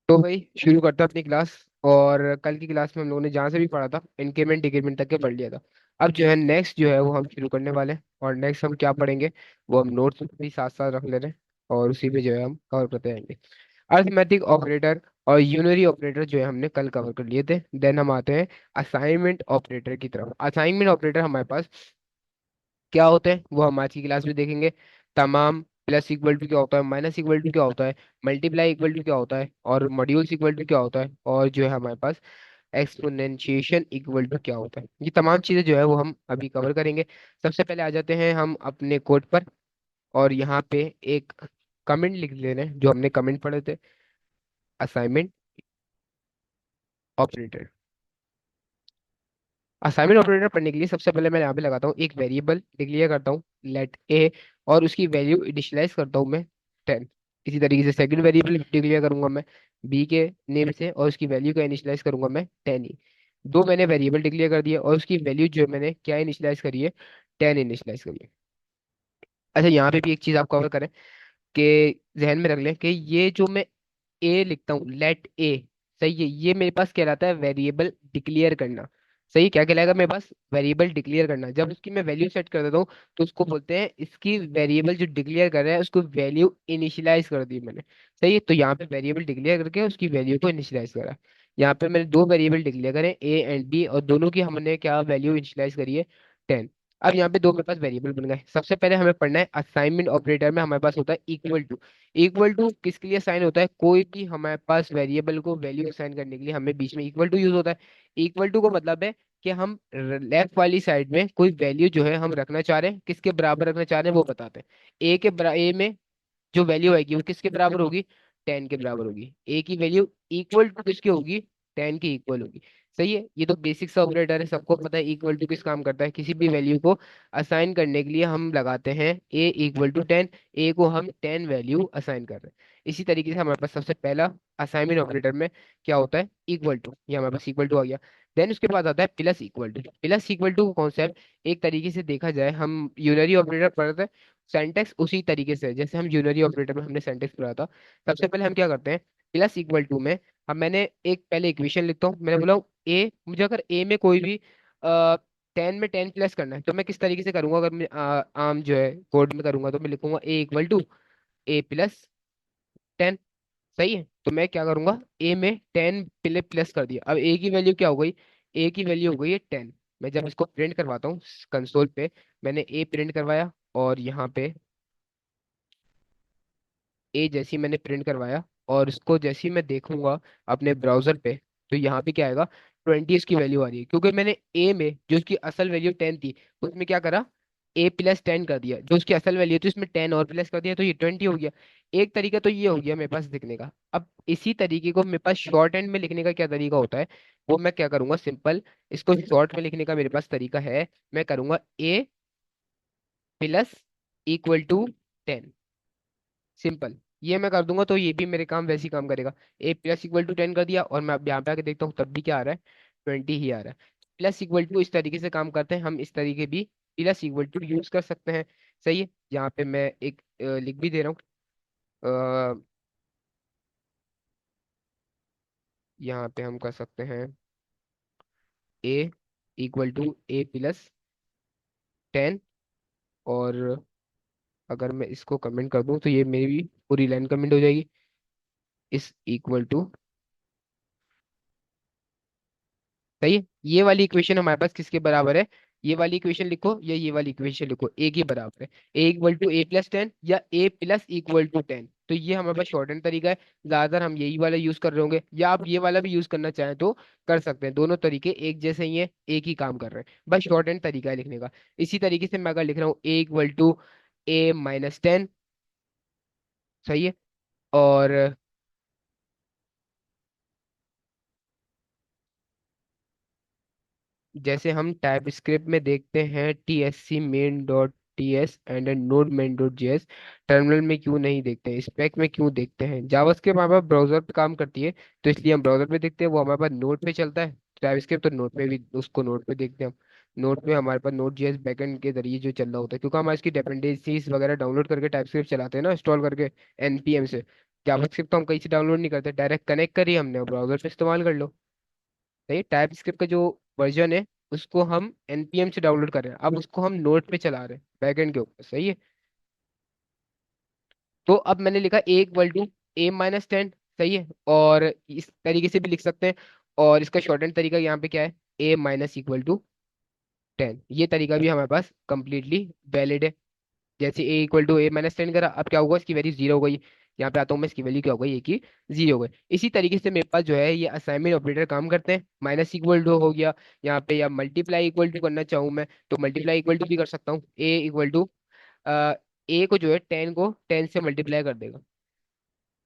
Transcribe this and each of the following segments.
तो भाई शुरू करता अपनी क्लास। और कल की क्लास में हम लोगों ने जहाँ से भी पढ़ा था इंक्रीमेंट डिक्रीमेंट तक के पढ़ लिया था। अब जो है नेक्स्ट जो है वो हम शुरू करने वाले हैं, और नेक्स्ट हम क्या पढ़ेंगे वो हम नोट्स भी साथ साथ रख ले रहे हैं, और उसी पे जो है हम कवर करते जाएंगे। अरिथमेटिक ऑपरेटर और यूनरी ऑपरेटर जो है हमने कल कवर कर लिए थे। देन हम आते हैं असाइनमेंट ऑपरेटर की तरफ। असाइनमेंट ऑपरेटर हमारे पास क्या होते हैं वो हम आज की क्लास में देखेंगे। तमाम प्लस इक्वल टू क्या होता है, माइनस इक्वल टू क्या होता है, मल्टीप्लाई इक्वल टू क्या होता है, और मॉड्यूल्स इक्वल टू क्या होता है, और जो है हमारे पास एक्सपोनेंशिएशन इक्वल टू क्या होता है। ये तमाम चीजें जो है वो हम अभी कवर करेंगे। सबसे पहले आ जाते हैं हम अपने कोड पर, और यहाँ पे एक कमेंट लिख ले रहे हैं जो हमने कमेंट पढ़े थे। Assignment operator. असाइनमेंट ऑपरेटर पढ़ने के लिए सबसे पहले मैं यहाँ पे लगाता हूँ एक वेरिएबल डिक्लेयर करता हूँ लेट ए, और उसकी वैल्यू इनिशियलाइज करता हूँ मैं 10। इसी तरीके से सेकंड वेरिएबल डिक्लेयर करूंगा मैं बी के नेम से, और उसकी वैल्यू का इनिशियलाइज करूंगा मैं 10 ही। दो मैंने वेरिएबल डिक्लेयर कर दिया और उसकी वैल्यू जो मैंने क्या इनिशियलाइज करी है, 10 इनिशियलाइज करी है। अच्छा, यहाँ पे भी एक चीज आप कवर करें कि जहन में रख लें कि ये जो मैं ए लिखता हूँ लेट ए, सही है, ये मेरे पास कहलाता है वेरिएबल डिक्लेयर करना। सही, क्या कहलाएगा मेरे पास, वेरिएबल डिक्लेयर करना। जब उसकी मैं वैल्यू सेट कर देता हूँ तो उसको बोलते हैं इसकी वेरिएबल जो डिक्लेयर कर रहा है उसको वैल्यू इनिशियलाइज कर दी मैंने। सही है, तो यहाँ पे वेरिएबल डिक्लेयर करके उसकी वैल्यू को इनिशियलाइज करा। यहाँ पे मैंने दो वेरिएबल डिक्लेयर करे ए एंड बी, और दोनों की हमने क्या वैल्यू इनिशियलाइज करी है, 10। अब यहाँ पे दो मेरे पास वेरिएबल बन गए। सबसे पहले हमें पढ़ना है असाइनमेंट ऑपरेटर में हमारे पास होता है इक्वल टू। इक्वल टू किसके लिए साइन होता है, कोई भी हमारे पास वेरिएबल को वैल्यू असाइन करने के लिए हमें बीच में इक्वल टू यूज होता है। इक्वल टू का मतलब है कि हम लेफ्ट वाली साइड में कोई वैल्यू जो है हम रखना चाह रहे हैं, किसके बराबर रखना चाह रहे हैं वो बताते हैं। ए में जो वैल्यू आएगी वो किसके बराबर होगी, 10 के बराबर होगी। ए की वैल्यू इक्वल टू किसकी होगी, 10 की इक्वल होगी। सही है, ये तो बेसिक सा ऑपरेटर है, सबको पता है इक्वल टू किस काम करता है। किसी भी वैल्यू को असाइन करने के लिए हम लगाते हैं ए इक्वल टू 10। ए को हम 10 वैल्यू असाइन कर रहे हैं। इसी तरीके से हमारे पास सबसे पहला असाइनमेंट ऑपरेटर में क्या होता है, इक्वल टू। ये हमारे पास इक्वल टू आ गया। देन उसके बाद आता है plus equal to. Plus equal to concept एक तरीके से देखा जाए, हम यूनरी ऑपरेटर पढ़ते हैं, सेंटेक्स उसी तरीके से है जैसे हम यूनरी ऑपरेटर में हमने सेंटेक्स पढ़ा था। सबसे पहले हम क्या करते हैं, प्लस इक्वल टू में हम मैंने एक पहले इक्वेशन लिखता हूँ। मैंने बोला ए, मुझे अगर ए में कोई भी 10 में 10 प्लस करना है तो मैं किस तरीके से करूंगा, अगर मैं आम जो है कोड में करूंगा तो मैं लिखूंगा ए इक्वल टू ए प्लस 10। सही है, तो मैं क्या करूंगा, ए में 10 प्ले प्लस कर दिया। अब ए की वैल्यू क्या हो गई, ए की वैल्यू हो गई है 10। मैं जब इसको प्रिंट करवाता हूँ कंसोल पे, मैंने ए प्रिंट करवाया, और यहाँ पे ए जैसी मैंने प्रिंट करवाया, और इसको जैसी मैं देखूंगा अपने ब्राउजर पे, तो यहाँ पे क्या आएगा, 20 इसकी वैल्यू आ रही है। क्योंकि मैंने ए में जो उसकी असल वैल्यू 10 थी उसमें क्या करा, ए प्लस 10 कर दिया। जो उसकी असल वैल्यू थी उसमें 10 और प्लस कर दिया, तो ये 20 हो गया। एक तरीका तो ये हो गया मेरे पास लिखने का। अब इसी तरीके को मेरे पास शॉर्ट हैंड में लिखने का क्या तरीका होता है, वो मैं क्या करूंगा, सिंपल इसको शॉर्ट में लिखने का मेरे पास तरीका है। मैं करूंगा ए प्लस इक्वल टू 10, सिंपल। ये मैं कर दूंगा तो ये भी मेरे काम वैसे ही काम करेगा। ए प्लस इक्वल टू 10 कर दिया, और मैं अब यहाँ पे आके देखता हूँ तब भी क्या आ रहा है, 20 ही आ रहा है। प्लस इक्वल टू इस तरीके से काम करते हैं, हम इस तरीके भी प्लस इक्वल टू यूज कर सकते हैं। सही है, यहाँ पे मैं एक लिख भी दे रहा हूँ। यहाँ पे हम कर सकते हैं ए इक्वल टू ए प्लस 10, और अगर मैं इसको कमेंट कर दूं तो ये मेरी भी पूरी लाइन कमेंट हो जाएगी, इस इक्वल टू। सही है, ये वाली इक्वेशन हमारे पास किसके बराबर है, ये वाली इक्वेशन लिखो या ये वाली इक्वेशन लिखो, एक ही बराबर है। ए इक्वल टू ए प्लस 10 या ए प्लस इक्वल टू 10, तो ये हमारे पास शॉर्ट हैंड तरीका है। ज्यादातर हम यही वाला यूज कर रहे होंगे, या आप ये वाला भी यूज करना चाहें तो कर सकते हैं। दोनों तरीके एक जैसे ही है, एक ही काम कर रहे हैं, बस शॉर्ट हैंड तरीका है लिखने का। इसी तरीके से मैं अगर लिख रहा हूँ ए इक्वल टू ए माइनस 10, सही है। और जैसे हम टाइप स्क्रिप्ट में देखते हैं T S C main dot T S and node main dot J S, terminal में क्यों नहीं देखते हैं, स्पेक में क्यों देखते हैं। जावास्क्रिप्ट हमारे पास ब्राउजर पे काम करती है तो इसलिए हम ब्राउजर पे देखते हैं, वो हमारे पास नोड पे चलता है। टाइप स्क्रिप्ट तो नोड पे भी, उसको नोड पे देखते हैं हम। नोड पे हमारे पास नोड जे एस बैकएंड के जरिए जो चल रहा होता है, क्योंकि हम इसकी डिपेंडेंसीज वगैरह डाउनलोड करके टाइप स्क्रिप्ट चलाते हैं ना, इंस्टॉल करके एनपीएम से। जावास्क्रिप्ट तो हम कहीं से डाउनलोड नहीं करते, डायरेक्ट कनेक्ट करिए हमने ब्राउजर पे इस्तेमाल कर लो। सही, टाइप स्क्रिप्ट का जो वर्जन है उसको हम npm से डाउनलोड कर रहे हैं, अब उसको हम नोड पे चला रहे हैं बैकएंड के ऊपर। सही है। तो अब मैंने लिखा ए इक्वल टू a-10। सही है, और इस तरीके से भी लिख सकते हैं। और इसका शॉर्टेंड तरीका यहाँ पे क्या है, a-10। ये तरीका भी हमारे पास कंप्लीटली वैलिड है। जैसे a = a-10 करा, अब क्या होगा, इसकी वैल्यू जीरो हो गई। यहाँ पे आता हूँ मैं, इसकी वैल्यू क्या हो गई, a की जीरो हो गई। इसी तरीके से मेरे पास जो है ये असाइनमेंट ऑपरेटर काम करते हैं। माइनस इक्वल टू हो गया यहाँ पे, या मल्टीप्लाई इक्वल टू करना चाहूँ मैं तो मल्टीप्लाई इक्वल टू भी कर सकता हूँ। ए को जो है 10 से मल्टीप्लाई कर देगा।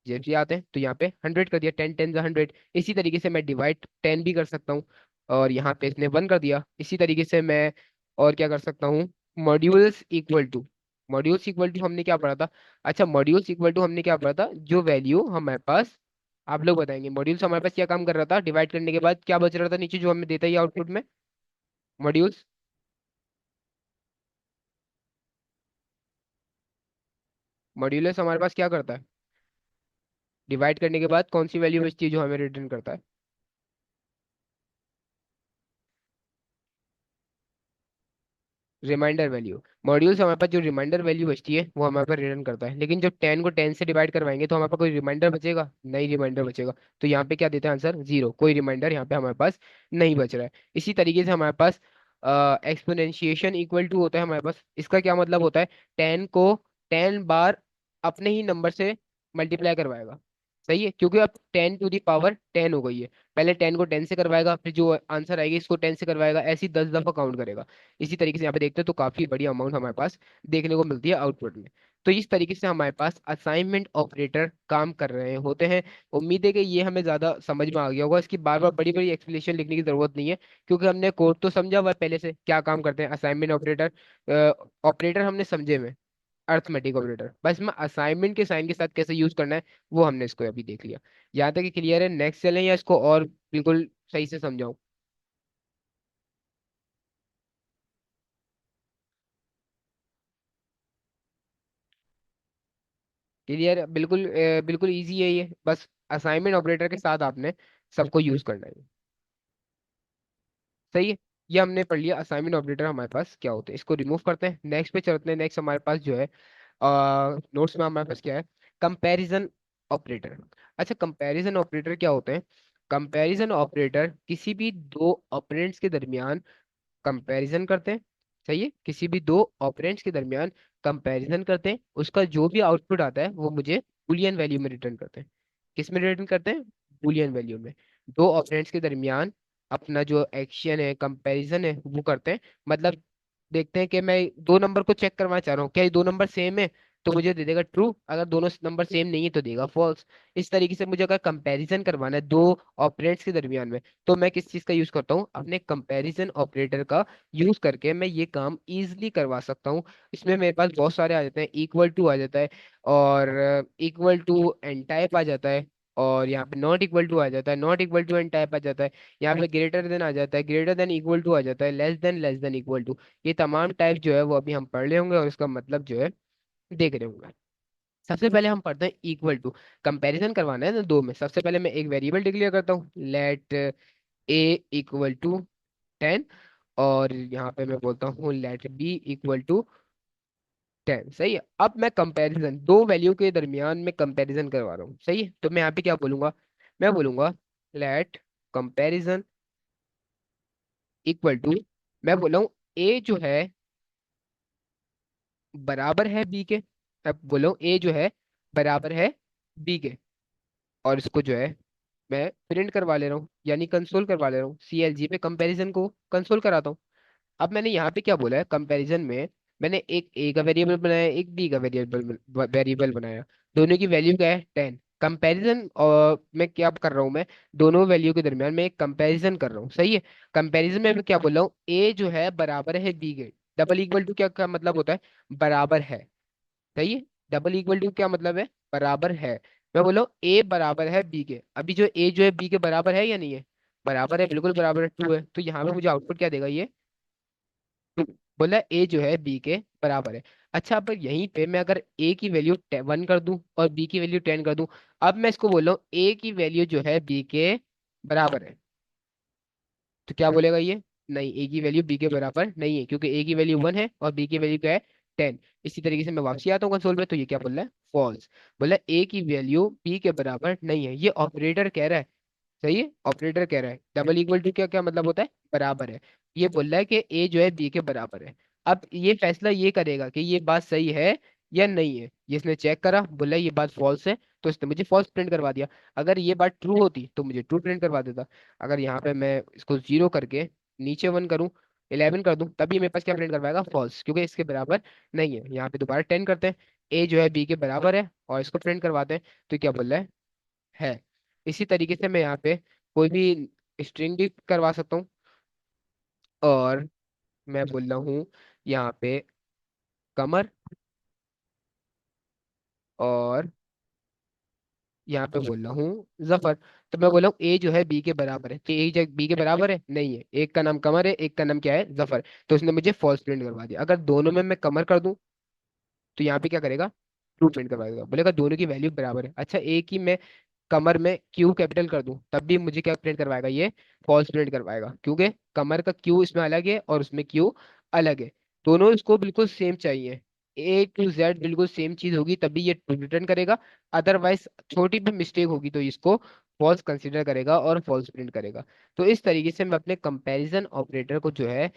जैसे आते हैं तो यहाँ पे 100 कर दिया, 10 10 100। इसी तरीके से मैं डिवाइड 10 भी कर सकता हूँ, और यहाँ पे इसने 1 कर दिया। इसी तरीके से मैं और क्या कर सकता हूँ, मॉड्यूल्स इक्वल टू हमने क्या पढ़ा था। अच्छा, मॉड्यूल्स इक्वल टू हमने क्या पढ़ा था, जो वैल्यू हमारे पास, आप लोग बताएंगे, मॉड्यूल्स हमारे पास क्या काम कर रहा था, डिवाइड करने के बाद क्या बच रहा था नीचे जो हमें देता है आउटपुट में। मॉड्यूल्स मॉड्यूलस हमारे पास क्या करता है, डिवाइड करने के बाद कौन सी वैल्यू बचती है जो हमें रिटर्न करता है। Reminder value. मॉड्यूल्स हमारे पास जो रिमाइंडर वैल्यू बचती है वो हमारे पास रिटर्न करता है, लेकिन जब 10 को 10 से डिवाइड करवाएंगे तो हमारे पास कोई रिमाइंडर बचेगा नहीं, रिमाइंडर बचेगा। तो यहाँ पे क्या देता है आंसर, जीरो, कोई रिमाइंडर यहाँ पे हमारे पास नहीं बच रहा है। इसी तरीके से हमारे पास एक्सपोनेंशिएशन इक्वल टू होता है हमारे पास। इसका क्या मतलब होता है, 10 को 10 बार अपने ही नंबर से मल्टीप्लाई करवाएगा। सही है, क्योंकि अब 10 टू दी पावर 10 हो गई है। पहले 10 को 10 से करवाएगा, फिर जो आंसर आएगी इसको 10 से करवाएगा, ऐसे ही 10 दफा काउंट करेगा। इसी तरीके से यहाँ पे देखते हैं तो काफी बड़ी अमाउंट हमारे पास देखने को मिलती है आउटपुट में। तो इस तरीके से हमारे पास असाइनमेंट ऑपरेटर काम कर रहे होते हैं। उम्मीद है कि ये हमें ज्यादा समझ में आ गया होगा, इसकी बार बार बड़ी बड़ी एक्सप्लेनेशन लिखने की जरूरत नहीं है, क्योंकि हमने कोड तो समझा हुआ है पहले से क्या काम करते हैं असाइनमेंट ऑपरेटर। ऑपरेटर हमने समझे में, अर्थमेटिक ऑपरेटर, बस में असाइनमेंट के साइन के साथ कैसे यूज करना है वो हमने इसको अभी देख लिया। यहाँ तक कि क्लियर है, नेक्स्ट चलें या इसको और बिल्कुल सही से समझाऊं। क्लियर, बिल्कुल बिल्कुल इजी है ये, बस असाइनमेंट ऑपरेटर के साथ आपने सबको यूज करना है। सही है। ये हमने पढ़ लिया असाइनमेंट ऑपरेटर हमारे पास क्या होते हैं, इसको रिमूव करते हैं, नेक्स्ट पे चलते हैं। नेक्स्ट हमारे पास जो है नोट्स में हमारे पास क्या है, कंपैरिजन ऑपरेटर। अच्छा, कंपैरिजन ऑपरेटर क्या होते हैं, कंपैरिजन ऑपरेटर किसी भी दो ऑपरेंड्स के दरमियान कंपैरिजन करते हैं। सही है, किसी भी दो ऑपरेंड्स के दरमियान कंपैरिजन करते हैं, उसका जो भी आउटपुट आता है वो मुझे बूलियन वैल्यू में रिटर्न करते हैं। किस में रिटर्न करते हैं, बूलियन वैल्यू में। दो ऑपरेंड्स के दरमियान अपना जो एक्शन है, कंपैरिजन है, वो करते हैं। मतलब देखते हैं कि मैं दो नंबर को चेक करना चाह रहा हूँ, क्या ये दो नंबर सेम है, तो मुझे दे देगा ट्रू, अगर दोनों नंबर सेम नहीं है तो देगा फॉल्स। इस तरीके से मुझे अगर कंपैरिजन करवाना है दो ऑपरेंड्स के दरमियान में, तो मैं किस चीज का यूज करता हूँ, अपने कंपैरिजन ऑपरेटर का यूज करके मैं ये काम इजिली करवा सकता हूँ। इसमें मेरे पास बहुत सारे आ जाते हैं, इक्वल टू आ जाता है, और इक्वल टू एन टाइप आ जाता है, और यहाँ पे नॉट इक्वल टू आ जाता है, not equal to N type आ जाता है, यहाँ पे ग्रेटर देन आ जाता है, ग्रेटर देन इक्वल टू आ जाता है, लेस देन इक्वल टू। ये तमाम टाइप जो है वो अभी हम पढ़ रहे होंगे, और इसका मतलब जो है देख रहे होंगे। सबसे पहले हम पढ़ते हैं इक्वल टू। कंपैरिजन करवाना है ना दो में, सबसे पहले मैं एक वेरिएबल डिक्लेयर करता हूँ, लेट a = 10, और यहाँ पे मैं बोलता हूँ लेट b = 10। सही है, अब मैं कंपैरिजन दो वैल्यू के दरमियान में कंपैरिजन करवा रहा हूँ। सही है, तो मैं यहाँ पे क्या बोलूंगा, मैं बोलूंगा लेट कंपैरिजन इक्वल टू, मैं बोला हूँ a जो है बराबर है b के। अब बोलो a जो है बराबर है b के, और इसको जो है मैं प्रिंट करवा ले रहा हूँ, यानी कंसोल करवा ले रहा हूँ, CLG पे कंपैरिजन को कंसोल कराता हूँ। अब मैंने यहाँ पे क्या बोला है, कंपैरिजन में मैंने एक ए का वेरिएबल बनाया, एक बी का वेरिएबल बनाया। दोनों की वैल्यू क्या है, 10। कंपैरिजन, और मैं क्या कर रहा हूँ, मैं दोनों वैल्यू के दरमियान में एक कंपैरिजन कर रहा हूँ। सही है, कंपैरिजन में मैं क्या बोल रहा हूँ, ए जो है बराबर है बी के। डबल इक्वल टू क्या क्या मतलब होता है, बराबर है। सही है, डबल इक्वल टू क्या मतलब है, बराबर है। मैं बोलो ए बराबर है बी के, अभी जो ए जो है बी के बराबर है या नहीं है, बराबर है, बिल्कुल बराबर है, 2 है, तो यहाँ पे मुझे आउटपुट क्या देगा ये, 2। बोला ए जो है बी के बराबर है। अच्छा, अब यहीं पे मैं अगर ए की वैल्यू 1 कर दूं और बी की वैल्यू 10 कर दूं, अब मैं इसको बोल रहा हूँ ए की वैल्यू जो है बी के बराबर है, तो क्या बोलेगा ये? नहीं, ए की वैल्यू बी के बराबर नहीं है, क्योंकि ए की वैल्यू 1 है और बी की वैल्यू क्या है? 10। इसी तरीके से मैं वापसी आता हूँ कंसोल में, तो ये क्या बोल रहा है? फॉल्स। बोला ए की वैल्यू बी के बराबर नहीं है, ये ऑपरेटर कह रहा है। सही है, ऑपरेटर कह रहा है डबल इक्वल टू क्या क्या मतलब होता है? बराबर है। ये बोल रहा है कि ए जो है बी के बराबर है। अब ये फैसला ये करेगा कि ये बात सही है या नहीं है। ये इसने चेक करा, बोला ये बात फॉल्स है, तो इसने मुझे फॉल्स प्रिंट करवा दिया। अगर ये बात ट्रू होती तो मुझे ट्रू प्रिंट करवा देता। अगर यहाँ पे मैं इसको 0 करके नीचे 1 करूँ, 11 कर दूं, तभी मेरे पास क्या प्रिंट करवाएगा? फॉल्स, क्योंकि इसके बराबर नहीं है। यहाँ पे दोबारा 10 करते हैं, ए जो है बी के बराबर है, और इसको प्रिंट करवाते हैं, तो क्या बोल रहा है? इसी तरीके से मैं यहाँ पे कोई भी स्ट्रिंग भी करवा सकता हूँ। और मैं बोल रहा हूँ यहाँ पे कमर, और यहाँ पे बोल रहा हूँ जफर। तो मैं बोल रहा हूँ ए जो है बी के बराबर है, तो ए जो बी के बराबर है नहीं है, एक का नाम कमर है, एक का नाम क्या है? जफर। तो उसने मुझे फॉल्स प्रिंट करवा दिया। अगर दोनों में मैं कमर कर दूं, तो यहाँ पे क्या करेगा? ट्रू प्रिंट करवा देगा, बोलेगा दोनों की वैल्यू बराबर है। अच्छा, एक ही मैं कमर में क्यू कैपिटल कर दूं, तब भी मुझे क्या प्रिंट करवाएगा ये? फॉल्स प्रिंट करवाएगा, क्योंकि कमर का क्यू इसमें अलग है और उसमें क्यू अलग है। दोनों इसको बिल्कुल सेम चाहिए, ए टू जेड बिल्कुल सेम चीज होगी तभी ये रिटर्न करेगा। अदरवाइज छोटी भी मिस्टेक होगी तो इसको फॉल्स कंसीडर करेगा और फॉल्स प्रिंट करेगा। तो इस तरीके से मैं अपने कंपैरिजन ऑपरेटर को जो है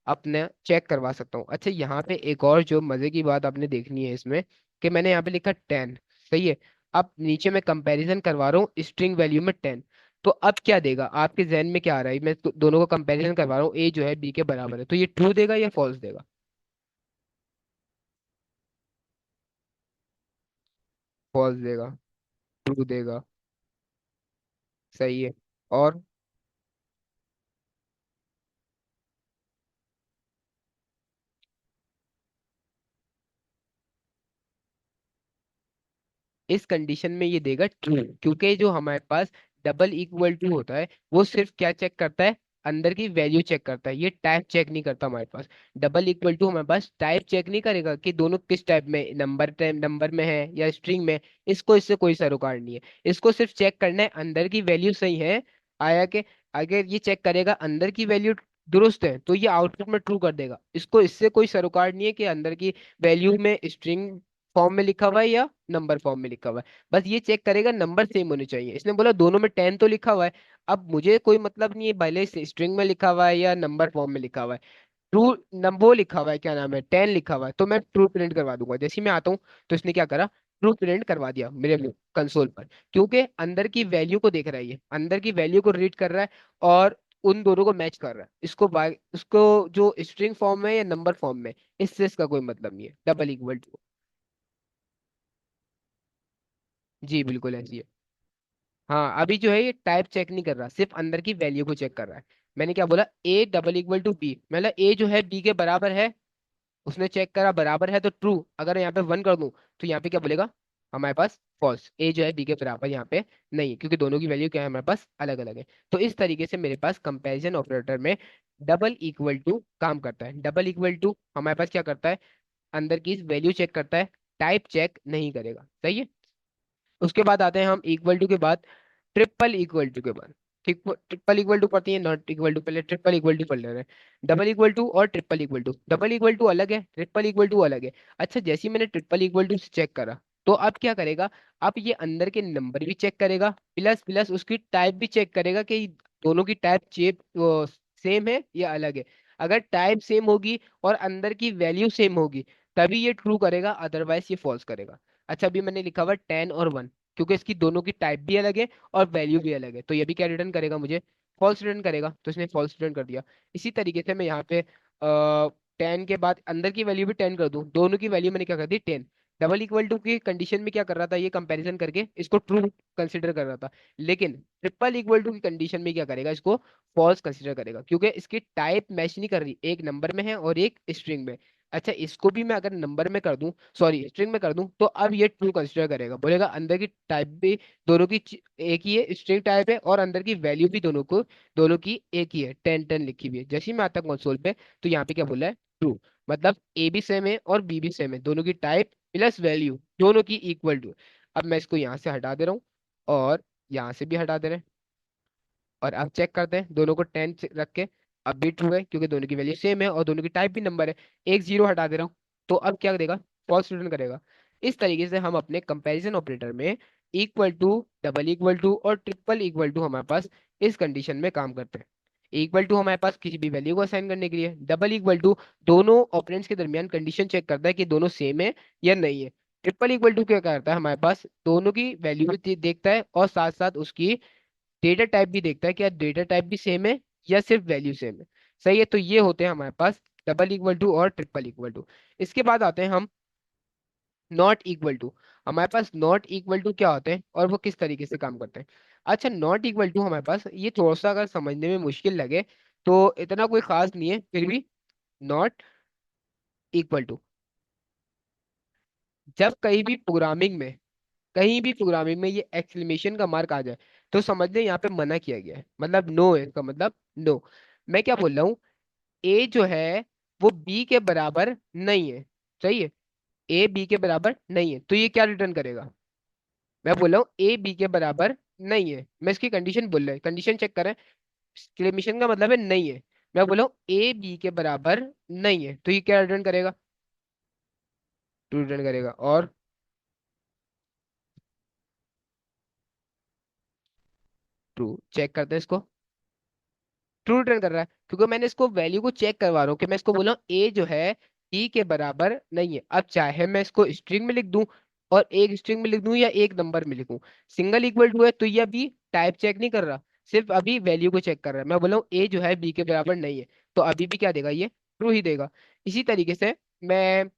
अपने चेक करवा सकता हूँ। अच्छा, यहाँ पे एक और जो मजे की बात आपने देखनी है इसमें, कि मैंने यहाँ पे लिखा 10। सही है। अब नीचे मैं कंपैरिजन करवा रहा हूँ स्ट्रिंग वैल्यू में 10। तो अब क्या देगा आपके जहन में? क्या आ रहा है? मैं दोनों को कंपैरिजन करवा रहा हूँ, ए जो है बी के बराबर है, तो ये ट्रू देगा या फॉल्स देगा? फॉल्स देगा। ट्रू देगा। सही है। और इस कंडीशन में ये देगा ट्रू, क्योंकि जो हमारे पास डबल इक्वल टू होता है वो सिर्फ क्या चेक करता है? अंदर की वैल्यू चेक करता है, ये टाइप चेक नहीं करता हमारे पास। डबल इक्वल टू हमारे पास टाइप चेक नहीं करेगा कि दोनों किस टाइप में, नंबर टाइप नंबर में है या स्ट्रिंग में। इसको इससे कोई सरोकार नहीं है। इसको सिर्फ चेक करना है अंदर की वैल्यू सही है आया के। अगर ये चेक करेगा अंदर की वैल्यू दुरुस्त है, तो ये आउटपुट में ट्रू कर देगा। इसको इससे कोई सरोकार नहीं है कि अंदर की वैल्यू में स्ट्रिंग फॉर्म में लिखा हुआ है या नंबर फॉर्म में लिखा हुआ है। बस ये चेक करेगा नंबर सेम होने चाहिए। इसने बोला दोनों में 10 तो लिखा हुआ है। अब मुझे कोई मतलब नहीं है भले स्ट्रिंग में लिखा हुआ है या नंबर फॉर्म में लिखा हुआ है। ट्रू नंबर वो लिखा हुआ है, क्या नाम है, 10 लिखा हुआ है, तो मैं ट्रू प्रिंट करवा दूंगा। जैसे ही मैं आता हूँ, तो इसने क्या करा? ट्रू प्रिंट करवा दिया मेरे कंसोल पर, क्योंकि अंदर की वैल्यू को देख रहा है, ये अंदर की वैल्यू को रीड कर रहा है और उन दोनों को मैच कर रहा है। उसको जो स्ट्रिंग फॉर्म में या नंबर फॉर्म में, इससे इसका कोई मतलब नहीं है। Double equal to. जी बिल्कुल ऐसी है। हाँ, अभी जो है ये टाइप चेक नहीं कर रहा, सिर्फ अंदर की वैल्यू को चेक कर रहा है। मैंने क्या बोला? A double equal to B, मतलब ए जो है बी के बराबर है। उसने चेक करा बराबर है तो ट्रू। अगर यहाँ पे 1 कर दूं, तो यहाँ पे क्या बोलेगा? हमारे पास फॉल्स, ए जो है बी के बराबर यहाँ पे नहीं है, क्योंकि दोनों की वैल्यू क्या है हमारे पास? अलग अलग है। तो इस तरीके से मेरे पास कंपैरिजन ऑपरेटर में डबल इक्वल टू काम करता है। डबल इक्वल टू हमारे पास क्या करता है? अंदर की वैल्यू चेक करता है, टाइप चेक नहीं करेगा। सही है। उसके बाद आते हैं हम इक्वल टू के बाद ट्रिपल इक्वल टू के बाद। ठीक, ट्रिपल इक्वल टू पढ़ती है, नॉट इक्वल टू पहले ट्रिपल इक्वल टू पढ़ ले रहे हैं। डबल इक्वल टू और triple equal to, double equal to अलग है, ट्रिपल इक्वल टू अलग है। अच्छा, जैसे ही मैंने ट्रिपल इक्वल टू चेक करा, तो अब क्या करेगा? अब ये अंदर के नंबर भी चेक करेगा, प्लस प्लस उसकी टाइप भी चेक करेगा कि दोनों की टाइप चेप सेम है या अलग है। अगर टाइप सेम होगी और अंदर की वैल्यू सेम होगी, तभी ये ट्रू करेगा, अदरवाइज ये फॉल्स करेगा। अच्छा, अभी मैंने लिखा हुआ 10 और 1, क्योंकि इसकी दोनों की टाइप भी अलग है और वैल्यू भी अलग है, तो ये भी क्या रिटर्न करेगा मुझे? फॉल्स रिटर्न करेगा। तो इसने फॉल्स रिटर्न कर दिया। इसी तरीके से मैं यहाँ पे 10 के बाद अंदर की वैल्यू भी 10 कर दूं, दोनों की वैल्यू मैंने क्या कर दी? 10। डबल इक्वल टू की कंडीशन में क्या कर रहा था? ये कंपैरिजन करके इसको ट्रू कंसीडर कर रहा था। लेकिन ट्रिपल इक्वल टू की कंडीशन में क्या करेगा? इसको फॉल्स कंसीडर करेगा, क्योंकि इसकी टाइप मैच नहीं कर रही, एक नंबर में है और एक स्ट्रिंग में। अच्छा, इसको भी मैं अगर नंबर में कर दूं, सॉरी स्ट्रिंग में कर दूं, तो अब ये ट्रू कंसीडर करेगा, बोलेगा अंदर की टाइप भी दोनों की एक ही है, स्ट्रिंग टाइप है, और अंदर की वैल्यू भी दोनों की एक ही है, 10 10 लिखी हुई है। जैसे ही मैं आता हूं कंसोल पे, तो यहाँ पे क्या बोला है? ट्रू। मतलब ए भी सेम है और बी भी सेम है, दोनों की टाइप प्लस वैल्यू दोनों की इक्वल टू। अब मैं इसको यहाँ से हटा दे रहा हूँ और यहाँ से भी हटा दे रहे हैं, और अब चेक करते हैं दोनों को 10 रख के। अब भी ट्रू है क्योंकि दोनों की वैल्यू सेम है और दोनों की टाइप भी नंबर है। एक जीरो हटा दे रहा हूँ, तो अब क्या देगा? फॉल्स रिटर्न करेगा। इस तरीके से हम अपने कंपैरिजन ऑपरेटर में equal to, double equal to और ट्रिपल इक्वल टू हमारे पास इस कंडीशन में काम करते हैं। इक्वल टू हमारे पास किसी भी वैल्यू को असाइन करने के लिए, डबल इक्वल टू दोनों ऑपरेंड्स के दरमियान कंडीशन चेक करता है कि दोनों सेम है या नहीं है। ट्रिपल इक्वल टू क्या करता है? हमारे पास दोनों की वैल्यू भी देखता है और साथ साथ उसकी डेटा टाइप भी देखता है कि यार डेटा टाइप भी सेम है या सिर्फ वैल्यू सेम है। सही है, तो ये होते हैं हमारे पास डबल इक्वल टू और ट्रिपल इक्वल टू। इसके बाद आते हैं हम नॉट इक्वल टू। हमारे पास नॉट इक्वल टू क्या होते हैं और वो किस तरीके से काम करते हैं? अच्छा, नॉट इक्वल टू हमारे पास ये थोड़ा सा अगर समझने में मुश्किल लगे तो इतना कोई खास नहीं है फिर भी। नॉट इक्वल टू, जब कहीं भी प्रोग्रामिंग में ये एक्सक्लेमेशन का मार्क आ जाए तो समझ लें यहाँ पे मना किया गया है, मतलब नो है इसका मतलब नो। मैं क्या बोल रहा हूँ? ए जो है वो बी के बराबर नहीं है। सही है, ए बी के बराबर नहीं है, तो ये क्या रिटर्न करेगा? मैं बोल रहा हूँ ए बी के बराबर नहीं है, मैं इसकी कंडीशन बोल रहा हूँ, कंडीशन चेक करें। एक्सक्लेमेशन का मतलब है नहीं है। मैं बोला हूँ ए बी के बराबर नहीं है, तो ये क्या रिटर्न करेगा? ट्रू रिटर्न करेगा। और ट्रू चेक करते हैं इसको। ट्रू रिटर्न कर रहा है क्योंकि मैंने इसको वैल्यू को चेक करवा रहा हूँ कि मैं इसको बोला ए जो है बी के बराबर नहीं है। अब चाहे मैं इसको स्ट्रिंग में लिख दूं और एक स्ट्रिंग में लिख दूं या एक नंबर में लिखूं, सिंगल इक्वल टू है तो ये अभी टाइप चेक नहीं कर रहा, सिर्फ अभी वैल्यू को चेक कर रहा है। मैं बोला हूँ ए जो है बी के बराबर नहीं है, तो अभी भी क्या देगा? ये ट्रू ही देगा। इसी तरीके से मैं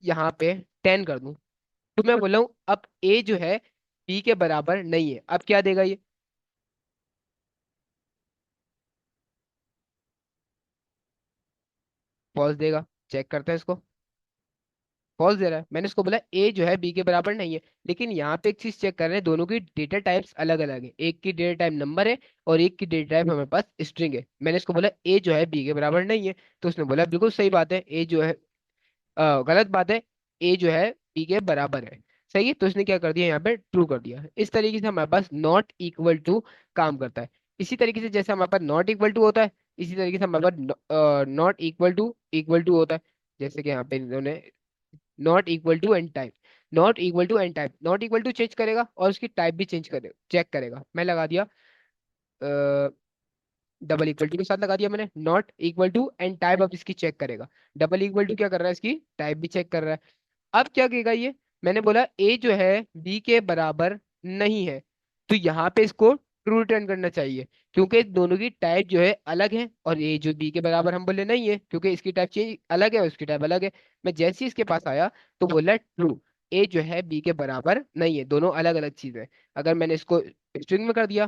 यहाँ पे 10 कर दूं, तो मैं बोला हूँ अब ए जो है बी के बराबर नहीं है, अब क्या देगा? ये फॉल्स देगा। चेक करते हैं इसको। फॉल्स दे रहा है, मैंने इसको बोला ए जो है बी के बराबर नहीं है। लेकिन यहाँ पे एक चीज चेक कर रहे हैं, दोनों की डेटा टाइप्स अलग अलग है, एक की डेटा टाइप नंबर है और एक की डेटा टाइप हमारे पास स्ट्रिंग है। मैंने इसको बोला ए जो है बी के बराबर नहीं है, तो उसने बोला बिल्कुल सही बात है, ए जो है गलत बात है, ए जो है बी के बराबर है। सही है, तो इसने क्या कर दिया? यहाँ पे ट्रू कर दिया। इस तरीके से हमारे पास नॉट इक्वल टू काम करता है। इसी तरीके से जैसे हमारे पास नॉट इक्वल टू होता है, इसी तरीके से हमारे पास नॉट इक्वल टू होता है। जैसे कि यहाँ पे इन्होंने not equal to and type, not equal to and type, not equal to change करेगा और उसकी टाइप भी चेंज करेगा, चेक करेगा। मैं लगा दिया डबल इक्वल टू के साथ लगा दिया मैंने not equal to and type, अब इसकी चेक करेगा। डबल इक्वल टू क्या कर रहा है? इसकी टाइप भी चेक कर रहा है। अब क्या कहेगा ये? मैंने बोला ए जो है बी के बराबर नहीं है, तो यहाँ पे इसको ट्रू रिटर्न करना चाहिए क्योंकि दोनों की टाइप जो है अलग है, और ए जो बी के बराबर हम बोले नहीं है क्योंकि इसकी टाइप चेंज अलग है और इसकी टाइप अलग है। मैं जैसे ही इसके पास आया तो बोला ट्रू, ए जो है बी के बराबर नहीं है, दोनों अलग अलग चीज है। अगर मैंने इसको स्ट्रिंग में कर दिया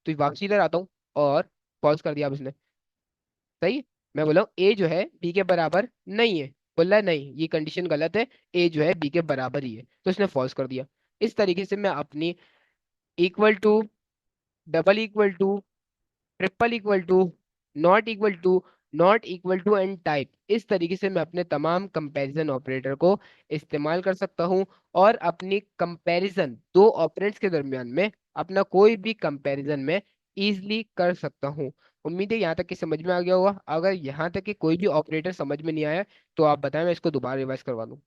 तो वापसी इधर आता हूँ और पॉज कर दिया अब इसने। सही है? मैं बोला हूँ ए जो है बी के बराबर नहीं है, बोल रहा है नहीं ये कंडीशन गलत है, ए जो है बी के बराबर ही है, तो इसने फॉल्स कर दिया। इस तरीके से मैं अपनी equal to, double equal to, triple equal to, not equal to, not equal to and type, इस तरीके से मैं अपने तमाम कंपैरिजन ऑपरेटर को इस्तेमाल कर सकता हूँ और अपनी कंपैरिजन दो ऑपरेंड्स के दरमियान में अपना कोई भी कंपैरिजन में इजीली कर सकता हूँ। उम्मीद है यहाँ तक कि समझ में आ गया होगा। अगर यहाँ तक कि कोई भी ऑपरेटर समझ में नहीं आया तो आप बताएं, मैं इसको दोबारा रिवाइज करवा दूँ।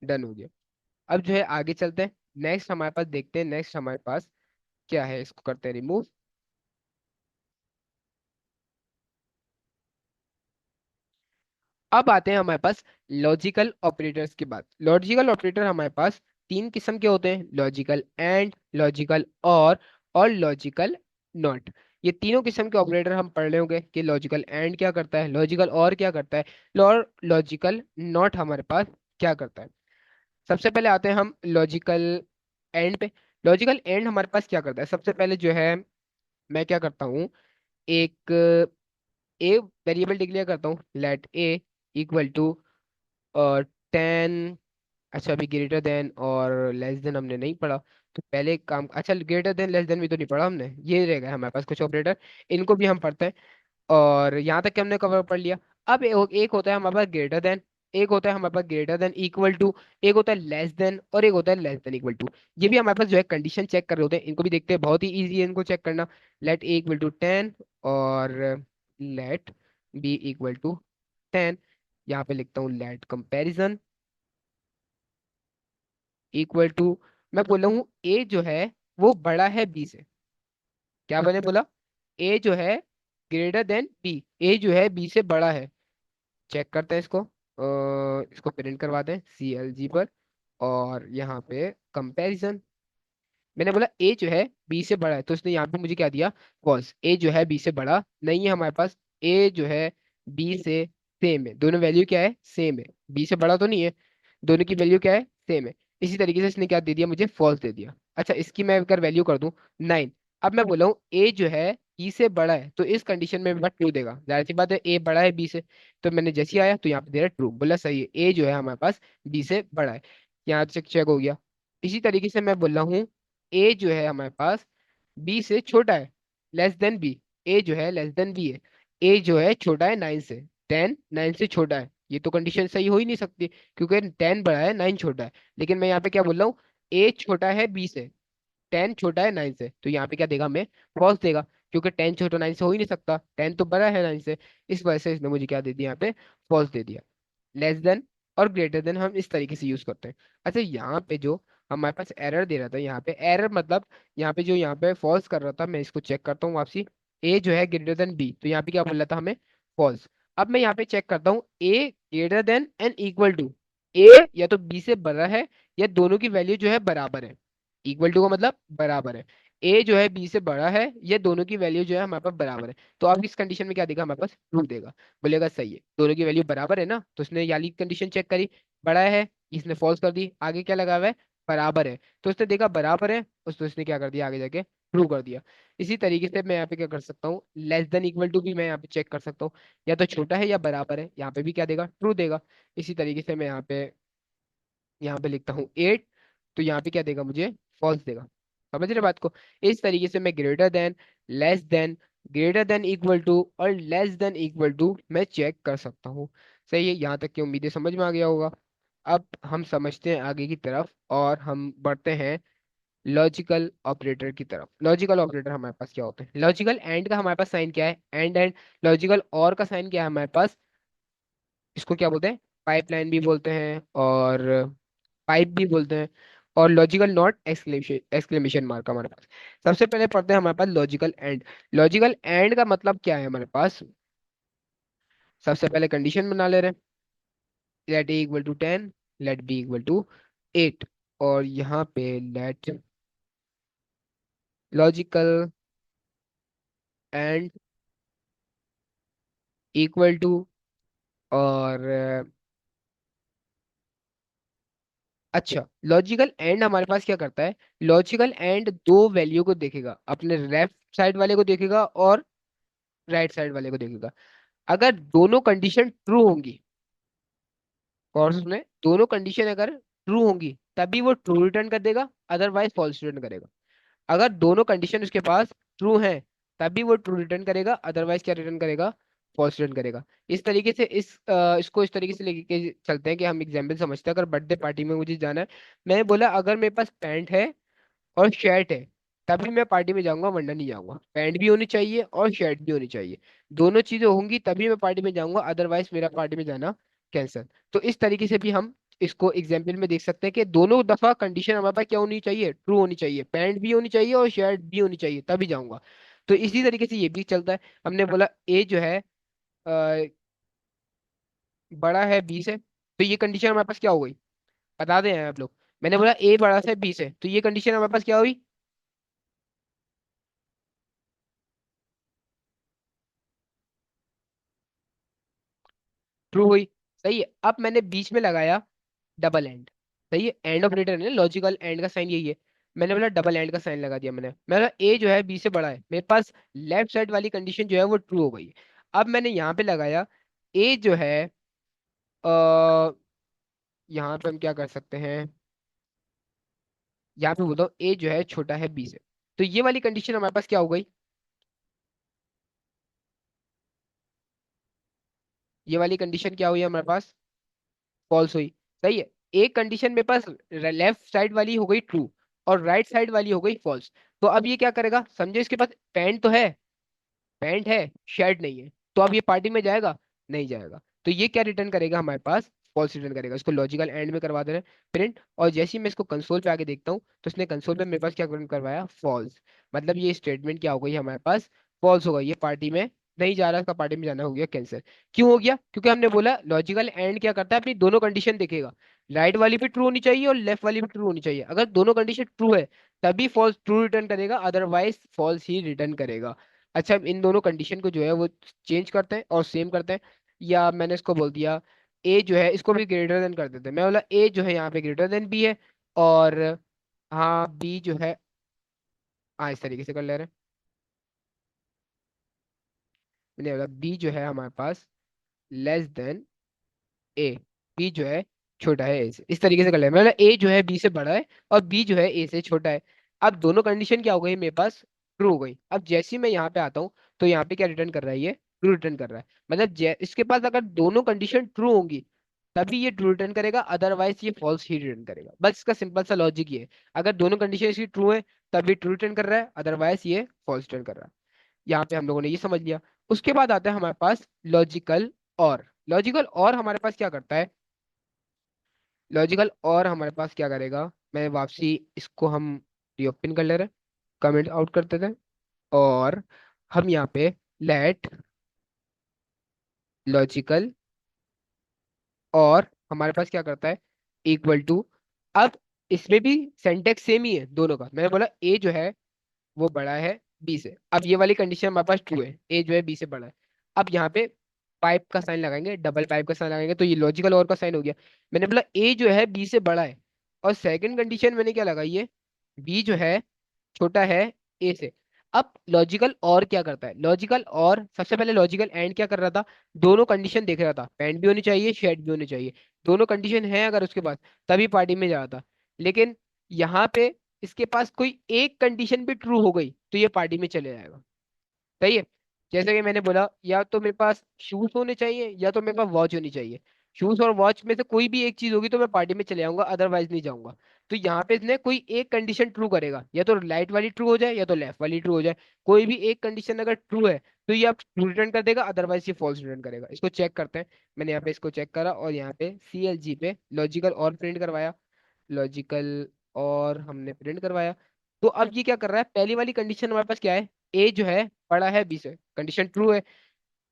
डन हो गया। अब जो है आगे चलते हैं। नेक्स्ट हमारे पास देखते हैं, नेक्स्ट हमारे पास क्या है, इसको करते हैं रिमूव। अब आते हैं हमारे पास लॉजिकल ऑपरेटर्स की बात। लॉजिकल ऑपरेटर हमारे पास तीन किस्म के होते हैं, लॉजिकल एंड, लॉजिकल और लॉजिकल नॉट। ये तीनों किस्म के ऑपरेटर हम पढ़ रहे होंगे कि लॉजिकल एंड क्या करता है, लॉजिकल और क्या करता है, और लॉजिकल नॉट हमारे पास क्या करता है। सबसे पहले आते हैं हम लॉजिकल एंड पे। लॉजिकल एंड हमारे पास क्या करता है? सबसे पहले जो है मैं क्या करता हूँ, एक ए वेरिएबल डिक्लेयर करता हूँ, लेट ए इक्वल टू 10 अच्छा, अभी ग्रेटर देन और लेस देन हमने नहीं पढ़ा। तो पहले एक काम, अच्छा ग्रेटर देन लेस देन भी तो नहीं पढ़ा हमने, ये रह गया हमारे पास कुछ ऑपरेटर, इनको भी हम पढ़ते हैं। और यहाँ तक के हमने कवर कर लिया। अब एक होता है हमारे पास ग्रेटर देन, एक होता है हमारे पास ग्रेटर देन इक्वल टू, एक होता है लेस देन, और एक होता है लेस देन इक्वल टू। ये भी हमारे पास जो है कंडीशन चेक कर रहे होते हैं, इनको भी देखते हैं, बहुत ही इजी है इनको चेक करना। लेट ए इक्वल टू 10 और लेट बी इक्वल टू 10। यहाँ पे लिखता हूँ लेट कंपैरिजन इक्वल टू, मैं बोला हूँ ए जो है वो बड़ा है बी से। क्या मैंने बोला? ए जो है ग्रेटर देन बी, ए जो है बी से बड़ा है। चेक करते हैं इसको, इसको प्रिंट करवा दें CLG पर। और यहाँ पे कंपैरिजन, मैंने बोला ए जो है बी से बड़ा है, तो उसने यहाँ पे मुझे क्या दिया? फॉल्स। ए जो है बी से बड़ा नहीं है हमारे पास, ए जो है बी से सेम है, दोनों वैल्यू क्या है? सेम है। बी से बड़ा तो नहीं है, दोनों की वैल्यू क्या है? सेम है। इसी तरीके से इसने क्या दे दिया मुझे? फॉल्स दे दिया। अच्छा, इसकी मैं अगर वैल्यू कर दूं 9, अब मैं बोला हूँ ए जो है बी से बड़ा है, तो इस कंडीशन में बट ट्रू देगा, जाहिर सी बात है ए बड़ा है बी से। तो मैंने जैसे ही आया तो यहाँ पे दे रहा ट्रू, बोला सही है, ए जो है हमारे पास बी से बड़ा है। यहाँ चेक चेक हो गया। इसी तरीके से मैं बोल रहा हूँ ए जो है हमारे पास बी से छोटा है, लेस देन बी। ए जो है लेस देन बी है, ए जो है छोटा है 9 से, 10 9 से छोटा है। ये तो कंडीशन सही हो ही नहीं सकती, क्योंकि 10 बड़ा है 9 छोटा है। लेकिन मैं यहाँ पे क्या बोल रहा हूँ? ए छोटा है बी से, 10 छोटा है 9 से, तो यहाँ पे क्या देगा हमें? फॉल्स देगा, क्योंकि 10 छोटा 9 से हो ही नहीं सकता, 10 तो बड़ा है 9 से। इस वजह से इसने मुझे क्या दे दिया यहाँ पे? फॉल्स दे दिया। लेस देन और ग्रेटर देन हम इस तरीके से यूज करते हैं। अच्छा, यहाँ पे जो हमारे पास एरर दे रहा था, यहाँ पे एरर मतलब यहाँ पे जो यहाँ पे फॉल्स कर रहा था, मैं इसको चेक करता हूँ वापसी। ए जो है ग्रेटर देन बी, तो यहाँ पे क्या बोल रहा था हमें? फॉल्स। अब मैं यहाँ पे चेक करता हूँ A greater than and equal to, A या तो बी से बड़ा है या दोनों की वैल्यू जो है बराबर है। इक्वल टू का मतलब बराबर है। ए जो है बी से बड़ा है, ये दोनों की वैल्यू जो है हमारे पास बराबर है, तो अब इस कंडीशन में क्या देगा हमारे पास? ट्रू देगा। बोलेगा सही है, दोनों की वैल्यू बराबर है ना, तो उसने याली कंडीशन चेक करी, बड़ा है, इसने फॉल्स कर दी। आगे क्या लगा हुआ है? बराबर है, तो उसने देखा बराबर है, तो उसने क्या कर दिया आगे जाके? ट्रू कर दिया। इसी तरीके से मैं यहाँ पे क्या कर सकता हूँ? लेस देन इक्वल टू भी मैं यहाँ पे चेक कर सकता हूँ, या तो छोटा है या बराबर है, यहाँ पे भी क्या देगा? ट्रू देगा। इसी तरीके से मैं यहाँ पे लिखता हूँ 8, तो यहाँ पे क्या देगा मुझे? फॉल्स देगा। समझ रहे बात को? इस तरीके से मैं greater than, less than, greater than equal to और लेस देन इक्वल टू मैं चेक कर सकता हूँ। सही है, यहाँ तक की उम्मीदें समझ में आ गया होगा। अब हम समझते हैं आगे की तरफ, और हम बढ़ते हैं लॉजिकल ऑपरेटर की तरफ। लॉजिकल ऑपरेटर हमारे पास क्या होते हैं? लॉजिकल एंड का हमारे पास साइन क्या है? एंड। लॉजिकल और का साइन क्या है हमारे पास? इसको क्या बोलते हैं? पाइपलाइन भी बोलते हैं, और पाइप भी बोलते हैं, और logical not exclamation exclamation mark हमारे पास। सबसे पहले पढ़ते हैं हमारे पास लॉजिकल एंड। लॉजिकल एंड का मतलब क्या है हमारे पास? सबसे पहले कंडीशन बना ले रहे हैं, let A equal to 10, let B equal to 8, और यहाँ पे let logical and equal to, और अच्छा, लॉजिकल एंड हमारे पास क्या करता है? लॉजिकल एंड दो वैल्यू को देखेगा, अपने लेफ्ट साइड वाले को देखेगा और राइट साइड वाले को देखेगा। अगर दोनों कंडीशन ट्रू होंगी, और उसमें दोनों कंडीशन अगर ट्रू होंगी तभी वो ट्रू रिटर्न कर देगा, अदरवाइज फॉल्स रिटर्न करेगा। अगर दोनों कंडीशन उसके पास ट्रू हैं तभी वो ट्रू रिटर्न करेगा, अदरवाइज क्या रिटर्न करेगा? फॉल्स रिटर्न करेगा। इस तरीके से इसको इस तरीके से लेके चलते हैं कि हम एग्जाम्पल समझते हैं। अगर बर्थडे पार्टी में मुझे जाना है, मैंने बोला अगर मेरे पास पैंट है और शर्ट है तभी मैं पार्टी में जाऊंगा, वरना नहीं जाऊंगा। पैंट भी होनी चाहिए और शर्ट भी होनी चाहिए, दोनों चीजें होंगी तभी मैं पार्टी में जाऊंगा, अदरवाइज मेरा पार्टी में जाना कैंसिल। तो इस तरीके से भी हम इसको एग्जाम्पल में देख सकते हैं कि दोनों दफा कंडीशन हमारे पास क्या होनी चाहिए? ट्रू होनी चाहिए, पैंट भी होनी चाहिए और शर्ट भी होनी चाहिए, तभी जाऊंगा। तो इसी तरीके से ये भी चलता है। हमने बोला ए जो है अ, बड़ा है 20 है, तो ये कंडीशन हमारे पास क्या हो गई? बता दें आप लोग। मैंने बोला ए बड़ा से 20 है, तो ये कंडीशन हमारे पास क्या हुई? ट्रू हुई। सही है, अब मैंने बीच में लगाया डबल एंड। सही है, एंड ऑपरेटर है ना, लॉजिकल एंड का साइन यही है। मैंने बोला डबल एंड का साइन लगा दिया मैंने ए जो है बी से बड़ा है, मेरे पास लेफ्ट साइड वाली कंडीशन जो है वो ट्रू हो गई। अब मैंने यहाँ पे लगाया ए जो है यहाँ पे हम क्या कर सकते हैं, यहाँ पे बोलता हूँ ए जो है छोटा है बी से। तो ये वाली कंडीशन हमारे पास क्या हो गई, ये वाली कंडीशन क्या हुई हमारे पास, फॉल्स हुई। सही है। एक कंडीशन मेरे पास लेफ्ट साइड वाली हो गई ट्रू और राइट साइड वाली हो गई फॉल्स। तो अब ये क्या करेगा, समझो इसके पास पैंट तो है, पैंट है, शर्ट नहीं है, तो अब ये पार्टी में जाएगा, नहीं जाएगा। तो ये क्या रिटर्न करेगा हमारे पास, फॉल्स रिटर्न करेगा। इसको लॉजिकल एंड में करवा दे रहे हैं प्रिंट, और जैसे ही मैं इसको कंसोल पे आके देखता हूँ तो इसने कंसोल पे मेरे पास क्या प्रिंट करवाया, फॉल्स। मतलब ये स्टेटमेंट क्या हो गई हमारे पास, फॉल्स हो गई, ये पार्टी में नहीं जा रहा, इसका पार्टी में जाना हो गया कैंसिल। क्यों हो गया, क्योंकि हमने बोला लॉजिकल एंड क्या करता है, अपनी दोनों कंडीशन देखेगा, राइट वाली भी ट्रू होनी चाहिए और लेफ्ट वाली भी ट्रू होनी चाहिए। अगर दोनों कंडीशन ट्रू है तभी फॉल्स ट्रू रिटर्न करेगा, अदरवाइज फॉल्स ही रिटर्न करेगा। अच्छा, अब इन दोनों कंडीशन को जो है वो चेंज करते हैं और सेम करते हैं। या मैंने इसको बोल दिया ए जो है इसको भी ग्रेटर देन कर देते हैं, मैं बोला ए जो है यहाँ पे ग्रेटर देन बी है, और हाँ बी जो है, हाँ इस तरीके से कर ले रहे हैं। मैंने बोला बी जो है हमारे पास लेस देन ए, बी जो है छोटा है ए से, इस तरीके से कर लिया। मतलब ए जो है बी से बड़ा है और बी जो है ए से छोटा है। अब दोनों कंडीशन क्या हो गई मेरे पास, ट्रू हो गई। अब जैसे ही मैं यहाँ पे आता हूँ तो यहाँ पे क्या रिटर्न कर रहा है, ये ट्रू रिटर्न कर रहा है। मतलब इसके पास अगर दोनों कंडीशन ट्रू होंगी तभी ये ट्रू रिटर्न करेगा, अदरवाइज ये फॉल्स ही रिटर्न करेगा। बस इसका सिंपल सा लॉजिक ये है, अगर दोनों कंडीशन इसकी ट्रू है तभी ट्रू रिटर्न कर रहा है, अदरवाइज ये फॉल्स रिटर्न कर रहा है। यहाँ पे हम लोगों ने ये समझ लिया। उसके बाद आता है हमारे पास लॉजिकल और। लॉजिकल और हमारे पास क्या करता है, लॉजिकल और हमारे पास क्या करेगा, मैं वापसी इसको हम रीओपन कर ले रहे हैं, कमेंट आउट करते थे, और हम यहाँ पे लेट लॉजिकल और हमारे पास क्या करता है, इक्वल टू। अब इसमें भी सेंटेक्स सेम ही है दोनों का, मैंने बोला ए जो है वो बड़ा है बी से। अब ये वाली कंडीशन हमारे पास ट्रू है, ए जो है बी से बड़ा है। अब यहाँ पे पाइप का साइन लगाएंगे, डबल पाइप का साइन लगाएंगे, तो ये लॉजिकल और का साइन हो गया। मैंने बोला ए जो है बी से बड़ा है, और सेकंड कंडीशन मैंने क्या लगाई है, बी जो है छोटा है ए से। अब लॉजिकल और क्या करता है, लॉजिकल और सबसे पहले लॉजिकल एंड क्या कर रहा था, दोनों कंडीशन देख रहा था, पैंट भी होनी चाहिए शर्ट भी होनी चाहिए, दोनों कंडीशन है अगर उसके पास तभी पार्टी में जा रहा था। लेकिन यहाँ पे इसके पास कोई एक कंडीशन भी ट्रू हो गई तो ये पार्टी में चले जाएगा। सही है। जैसे कि मैंने बोला या तो मेरे पास शूज होने चाहिए या तो मेरे पास वॉच होनी चाहिए, शूज और वॉच में से कोई भी एक चीज होगी तो मैं पार्टी में चले जाऊंगा, अदरवाइज नहीं जाऊंगा। तो यहाँ पे इसने कोई एक कंडीशन ट्रू करेगा, या तो राइट वाली ट्रू हो जाए या तो लेफ्ट वाली ट्रू हो जाए, कोई भी एक कंडीशन अगर ट्रू है तो ये आप ट्रू रिटर्न कर देगा, अदरवाइज ये फॉल्स रिटर्न करेगा। इसको चेक करते हैं। मैंने यहाँ पे इसको चेक करा और यहाँ पे CLG पे लॉजिकल और प्रिंट करवाया, लॉजिकल और हमने प्रिंट करवाया। तो अब ये क्या कर रहा है, पहली वाली कंडीशन हमारे पास क्या है, ए जो है बड़ा है बी से, कंडीशन ट्रू है।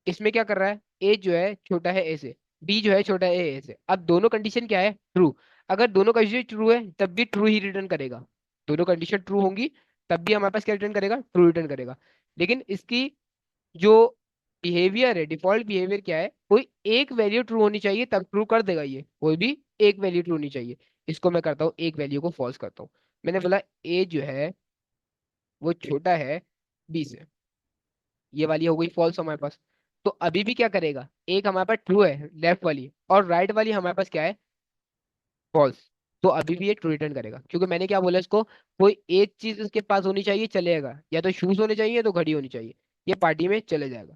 इसमें क्या कर रहा है, ए जो है छोटा है ए से, बी जो है छोटा है ए से। अब दोनों कंडीशन क्या है, ट्रू। अगर दोनों कंडीशन ट्रू है तब भी ट्रू ही रिटर्न करेगा, दोनों कंडीशन ट्रू होंगी तब भी हमारे पास क्या रिटर्न करेगा, ट्रू रिटर्न करेगा। लेकिन इसकी जो बिहेवियर है, डिफॉल्ट बिहेवियर क्या है, कोई एक वैल्यू ट्रू होनी चाहिए तब ट्रू कर देगा ये, कोई भी एक वैल्यू ट्रू होनी चाहिए। इसको मैं करता हूँ एक वैल्यू को फॉल्स करता हूँ। मैंने बोला ए जो है वो छोटा है बी से, ये वाली हो गई फॉल्स हमारे पास। तो अभी भी क्या करेगा, एक हमारे पास ट्रू है लेफ्ट वाली, और राइट वाली हमारे पास क्या है, फॉल्स। तो अभी भी ये ट्रू रिटर्न करेगा, क्योंकि मैंने क्या बोला इसको, कोई एक चीज इसके पास होनी चाहिए चलेगा, या तो शूज होने चाहिए या तो घड़ी होनी चाहिए, ये पार्टी में चले जाएगा।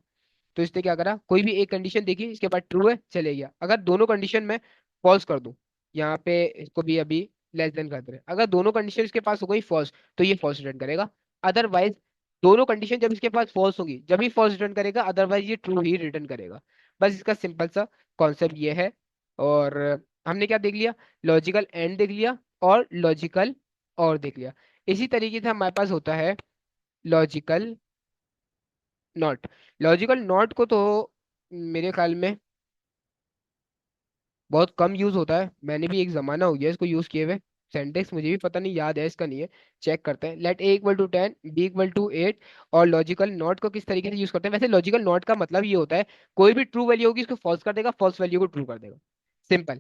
तो इसने क्या करा, कोई भी एक कंडीशन देखी इसके बाद ट्रू है चले गया। अगर दोनों कंडीशन में फॉल्स कर दूं, यहाँ पे इसको भी अभी लेस देन कर दे रहे हैं, अगर दोनों कंडीशन इसके पास हो गई फॉल्स तो ये फॉल्स रिटर्न करेगा। अदरवाइज दोनों कंडीशन जब इसके पास फॉल्स होगी जब भी फॉल्स रिटर्न करेगा, अदरवाइज ये ट्रू ही रिटर्न करेगा। बस इसका सिंपल सा कॉन्सेप्ट ये है। और हमने क्या देख लिया, लॉजिकल एंड देख लिया और लॉजिकल और देख लिया। इसी तरीके से हमारे पास होता है लॉजिकल नॉट। लॉजिकल नॉट को तो मेरे ख्याल में बहुत कम यूज होता है, मैंने भी एक जमाना हो गया इसको यूज किए हुए। सेंटेक्स मुझे भी पता नहीं याद है इसका नहीं है, चेक करते हैं। Let A equal to 10 B equal to 8। और लॉजिकल नॉट को किस तरीके से यूज करते हैं, वैसे लॉजिकल नॉट का मतलब ये होता है, कोई भी ट्रू वैल्यू होगी उसको फॉल्स कर देगा, फॉल्स वैल्यू को ट्रू कर देगा। सिंपल।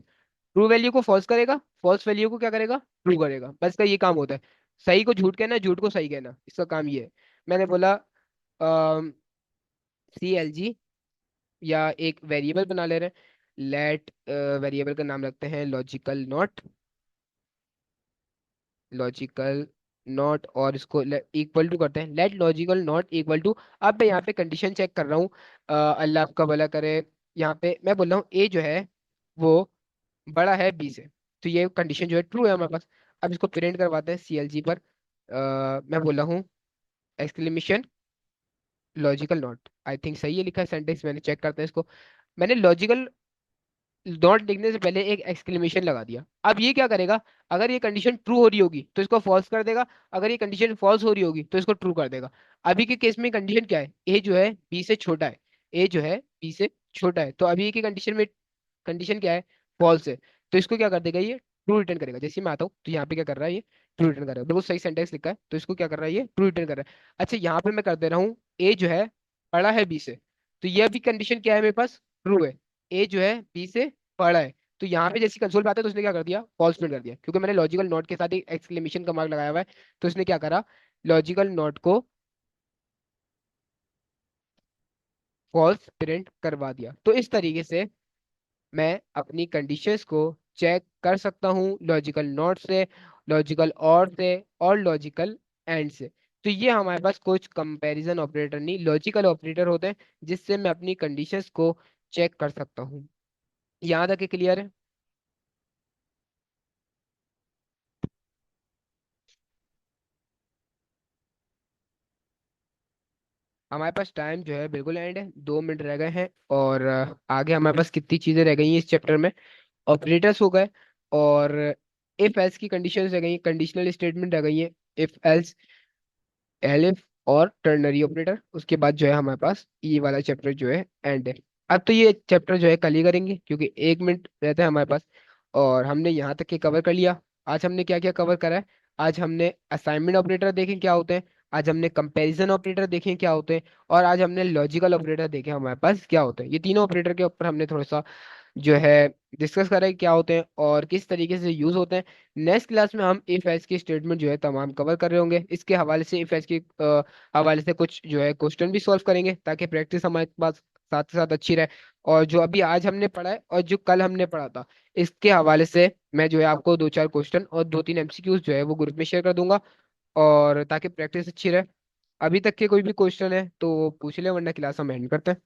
ट्रू वैल्यू को फॉल्स करेगा, फॉल्स वैल्यू को क्या करेगा, ट्रू करेगा। बस इसका ये काम होता है, सही को झूठ कहना, झूठ को सही कहना, इसका काम ये है। मैंने बोला CLG या एक वेरिएबल बना ले रहे हैं, लेट वेरिएबल का नाम रखते हैं लॉजिकल नॉट, लॉजिकल नॉट, और इसको इक्वल टू करते हैं, let logical not equal to. अब मैं यहाँ पे कंडीशन चेक कर रहा हूँ, अल्लाह आपका भला करे। यहाँ पे मैं बोल रहा हूँ ए जो है वो बड़ा है बी से, तो ये कंडीशन जो है ट्रू है हमारे पास। अब इसको प्रिंट करवाते हैं सीएलजी पर। मैं बोल रहा हूँ exclamation logical not, I think सही है लिखा है सेंटेंस, मैंने चेक करता है इसको। मैंने लॉजिकल नॉट लिखने से पहले एक एक्सक्लेमेशन लगा दिया। अब ये क्या करेगा, अगर ये कंडीशन ट्रू हो रही होगी तो इसको फॉल्स कर देगा, अगर ये कंडीशन फॉल्स हो रही होगी तो इसको ट्रू कर देगा। अभी के केस में कंडीशन क्या है, ए जो है बी से छोटा है, ए जो है बी से छोटा है, तो अभी की कंडीशन में कंडीशन क्या है, फॉल्स है, तो इसको क्या कर देगा ये ट्रू रिटर्न करेगा। जैसे मैं आता हूँ तो यहाँ पे क्या कर रहा है, ये ट्रू रिटर्न कर रहा है, बिल्कुल सही सेंटेंस लिखा है, तो इसको क्या कर रहा है, ये ट्रू रिटर्न कर रहा है। अच्छा यहाँ पे मैं कर दे रहा हूँ ए जो है बड़ा है बी से, तो यह भी कंडीशन क्या है मेरे पास, ट्रू है, ए जो है बी से बड़ा है। तो यहाँ पे जैसी कंसोल पे आता है तो उसने क्या कर दिया, फॉल्स प्रिंट कर दिया, क्योंकि मैंने लॉजिकल नॉट के साथ एक एक्सक्लेमेशन का मार्क लगाया हुआ है। तो उसने क्या करा, लॉजिकल नॉट को फॉल्स प्रिंट करवा दिया। तो इस तरीके से मैं अपनी कंडीशंस को चेक कर सकता हूँ लॉजिकल नॉट से, लॉजिकल और से, और लॉजिकल एंड से। तो ये हमारे पास कुछ कंपैरिजन ऑपरेटर नहीं, लॉजिकल ऑपरेटर होते हैं जिससे मैं अपनी कंडीशंस को चेक कर सकता हूँ। यहाँ तक क्लियर है। हमारे पास टाइम जो है बिल्कुल एंड है, 2 मिनट रह गए हैं, और आगे हमारे पास कितनी चीजें रह गई हैं इस चैप्टर में, ऑपरेटर्स हो गए, और इफ एल्स की कंडीशंस रह गई, कंडीशनल स्टेटमेंट रह गई है, इफ एल्स, एलिफ और टर्नरी ऑपरेटर। उसके बाद जो है हमारे पास ये वाला चैप्टर जो है एंड है। अब तो ये चैप्टर जो है कल ही करेंगे, क्योंकि 1 मिनट रहता है हमारे पास, और हमने यहाँ तक के कवर कर लिया। आज हमने क्या क्या कवर करा है, आज हमने असाइनमेंट ऑपरेटर देखे क्या होते हैं, आज हमने कंपैरिजन ऑपरेटर देखे क्या होते हैं, और आज हमने लॉजिकल ऑपरेटर देखे हमारे पास क्या होते हैं। ये तीनों ऑपरेटर के ऊपर हमने थोड़ा सा जो है डिस्कस करा है क्या होते हैं और किस तरीके से यूज होते हैं। नेक्स्ट क्लास में हम इफ एल्स की स्टेटमेंट जो है तमाम कवर कर रहे होंगे, इसके हवाले से इफ एल्स की हवाले से कुछ जो है क्वेश्चन भी सॉल्व करेंगे, ताकि प्रैक्टिस हमारे पास साथ के साथ अच्छी रहे। और जो अभी आज हमने पढ़ा है और जो कल हमने पढ़ा था, इसके हवाले से मैं जो है आपको 2 4 क्वेश्चन और 2 3 एमसीक्यूज जो है वो ग्रुप में शेयर कर दूंगा, और ताकि प्रैक्टिस अच्छी रहे। अभी तक के कोई भी क्वेश्चन है तो पूछ ले, वरना क्लास हम एंड करते हैं।